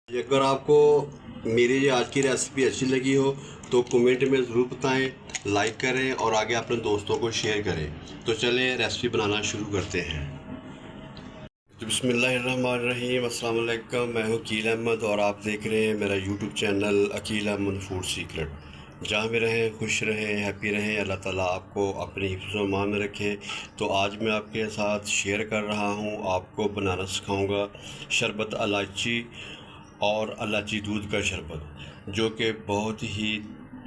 अगर आपको मेरी ये आज की रेसिपी अच्छी लगी हो तो कमेंट में ज़रूर बताएं, लाइक करें और आगे अपने दोस्तों को शेयर करें। तो चलें रेसिपी बनाना शुरू करते हैं। तो बिस्मिल्लाहिर्रहमानिर्रहीम, अस्सलाम वालेकुम। मैं हूँ अकील अहमद और आप देख रहे हैं मेरा YouTube channel Akeel Ahmad food secret. जहाँ भी रहें खुश रहें, हैप्पी रहें, अल्लाह ताला आपको अपनी हिफ्ज़ व अमान में रखे। तो आज मैं आपके साथ शेयर कर रहा हूँ, आपको बनाना सिखाऊंगा शरबत इलायची और इलायची दूध का शरबत, जो कि बहुत ही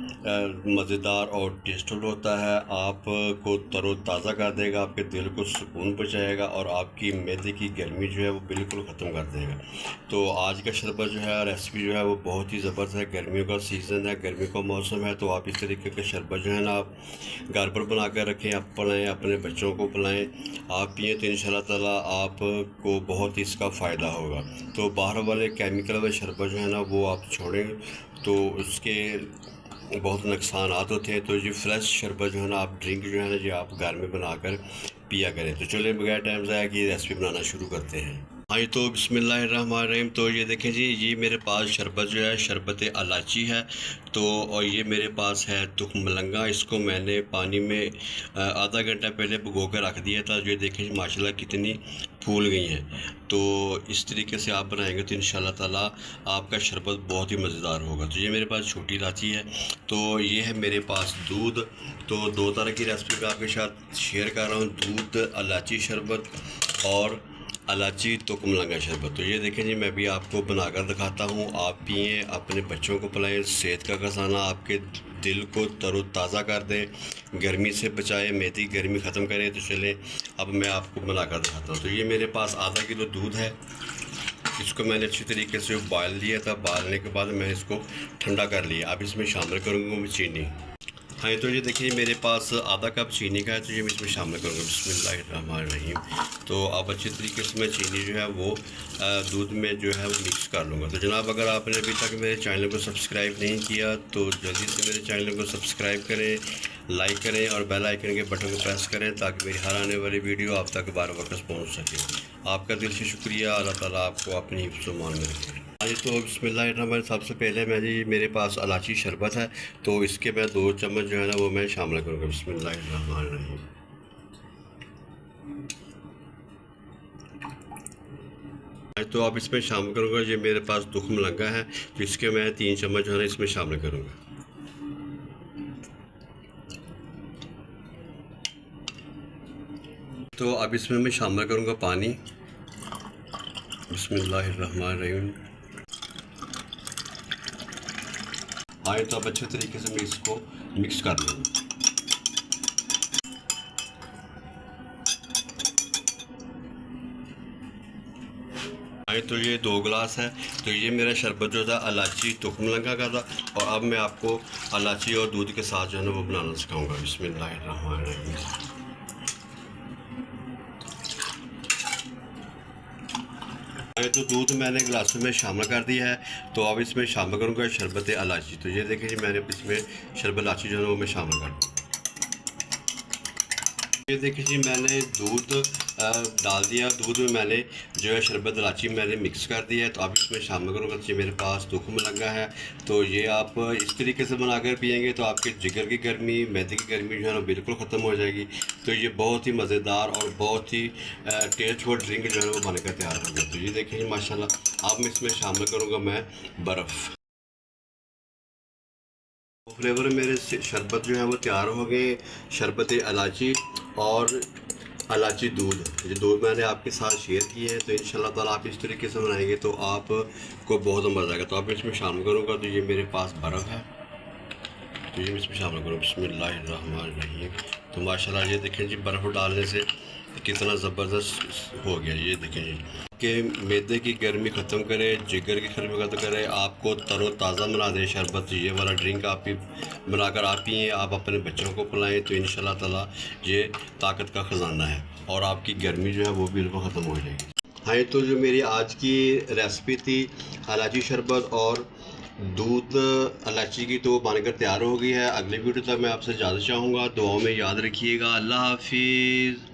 मज़ेदार और टेस्टफुल होता है। आपको तरोताज़ा कर देगा, आपके दिल को सुकून पहुँचाएगा और आपकी मैदे की गर्मी जो है वो बिल्कुल ख़त्म कर देगा। तो आज का शरबत जो है, रेसिपी जो है वो बहुत ही ज़बरदस्त है। गर्मियों का सीज़न है, गर्मी का मौसम है, तो आप इस तरीके का शरबत जो है ना आप घर पर बना कर रखें, आप पिलाएँ, अपने बच्चों को पिलाएँ, आप पिएँ तो इंशाल्लाह ताला आपको बहुत ही इसका फ़ायदा होगा। तो बाहर वाले केमिकल वाले शरबत जो है ना वो आप छोड़ें, तो उसके बहुत नुकसानात होते हैं। तो ये फ्रेश शरबत जो है ना आप ड्रिंक जो है ना जो आप घर में बनाकर पिया करें। तो चलिए बगैर टाइम ज़ाया किए रेसिपी बनाना शुरू करते हैं। हाँ, तो बिस्मिल्लाहिर्रहमानिर्रहीम। तो ये देखें जी, ये मेरे पास शरबत जो है शरबत इलायची है। तो और ये मेरे पास है तुख मलंगा। इसको मैंने पानी में आधा घंटा पहले भिगो कर रख दिया था। जो देखें माशाल्लाह कितनी फूल गई हैं। तो इस तरीके से आप बनाएंगे तो इंशाल्लाह ताला आपका शरबत बहुत ही मज़ेदार होगा। तो ये मेरे पास छोटी इलायची है। तो ये है मेरे पास दूध। तो दो तरह की रेसिपी मैं आपके साथ शेयर कर रहा हूँ, दूध इलायची शरबत और इलायची तुक मलंगा शरबत। तो ये देखें जी, मैं भी आपको बनाकर दिखाता हूँ। आप पिएँ, अपने बच्चों को पिलाएँ। सेहत का खजाना आपके दिल को तरोताज़ा कर दें, गर्मी से बचाए, मैदी गर्मी ख़त्म करें। तो चलें अब मैं आपको बनाकर दिखाता हूँ। तो ये मेरे पास आधा किलो दूध है। इसको मैंने अच्छी तरीके से उबाल लिया था। उबालने के बाद मैं इसको ठंडा कर लिया। अब इसमें शामिल करूँगा मैं चीनी। हाँ, तो ये देखिए मेरे पास आधा कप चीनी का है, तो ये मैं इसमें शामिल करूँगा। बिस्मिल्लाहिर्रहमानिर्रहीम। तो अब अच्छी तरीके से मैं चीनी जो है वो दूध में जो है वो मिक्स कर लूँगा। तो जनाब, अगर आपने अभी तक मेरे चैनल को सब्सक्राइब नहीं किया तो जल्दी से मेरे चैनल को सब्सक्राइब करें, लाइक करें और बेल आइकन के बटन को प्रेस करें ताकि मेरी हर आने वाली वीडियो आप तक बार वक्त पहुँच सके। आपका दिल से शुक्रिया। अल्लाह ताला आपको अपनी हिफ्ज़ व अमान में रखे। तो बिस्मिल्लाहिर्रहमानिर्रहीम। सबसे पहले मैं जी, मेरे पास इलायची शरबत है, तो इसके मैं 2 चम्मच जो है ना वो मैं शामिल करूँगा। बिस्मिल्लाहिर्रहमानिर्रहीम। तो अब इसमें शामिल करूँगा, ये मेरे पास तुख मलंगा है, तो इसके मैं 3 चम्मच जो है ना इसमें शामिल करूँगा। तो अब इसमें मैं शामिल करूँगा पानी। बिस्मिल्लाहिर्रहमानिर्रहीम। हाँ, तो अब अच्छे तरीके से मैं इसको मिक्स कर लूँगा। तो ये 2 गिलास है। तो ये मेरा शरबत जो था इलायची तुख मलंगा का था। और अब मैं आपको इलायची और दूध के साथ जो है ना वो बनाना सिखाऊंगा। बिस्मिल्लाहिर्रहमानिर्रहीम। तो दूध मैंने गिलासों में शामिल कर दिया है। तो अब इसमें शामिल करूँगा शरबत इलायची। तो ये देखिए मैंने इसमें शरबत इलायची जो है वो मैं शामिल कर दूँ। ये देखिए जी, मैंने दूध डाल दिया। दूध में मैंने जो है शरबत इलायची मैंने मिक्स कर दिया है। तो अब इसमें शामिल करूँगा। तो मेरे पास तुख मलंगा है। तो ये आप इस तरीके से बनाकर पिएंगे तो आपके जिगर की गर्मी, मैदे की गर्मी जो है ना बिल्कुल ख़त्म हो जाएगी। तो ये बहुत ही मज़ेदार और बहुत ही टेस्टफुल ड्रिंक जो है वो बनकर तैयार होगा। तो ये देखिए माशाल्लाह। अब मैं इसमें शामिल करूँगा मैं बर्फ़। फ्लेवर मेरे शरबत जो है वो तैयार हो गए। शरबत इलायची और इलायची दूध, ये दूध मैंने आपके साथ शेयर किए हैं। तो इंशाल्लाह ताला आप इस तरीके से बनाएंगे तो आपको बहुत मज़ा आएगा। तो आप इसमें शामिल करूँगा। तो ये मेरे पास बर्फ़ है, तो ये इसमें शामिल करूँ। बिस्मिल्लाहिर्रहमानिर्रहीम। तो माशाल्लाह ये देखें जी, बर्फ़ डालने से कितना ज़बरदस्त हो गया। ये देखें जी, कि मैदे की गर्मी ख़त्म करे, जिगर की गर्मी ख़त्म करे, आपको तरोताज़ा बना दे शरबत। ये वाला ड्रिंक आप ही बनाकर आप पिएँ, आप अपने बच्चों को पिलाएँ तो इंशाल्लाह ताला ये ताकत का ख़जाना है और आपकी गर्मी जो है वो बिल्कुल ख़त्म हो जाएगी। हाँ, तो जो मेरी आज की रेसिपी थी इलायची शरबत और दूध इलायची की, तो बनकर तैयार हो गई है। अगली वीडियो तक मैं आपसे इजाज़त चाहूँगा। दुआओं में याद रखिएगा। अल्लाह हाफिज़।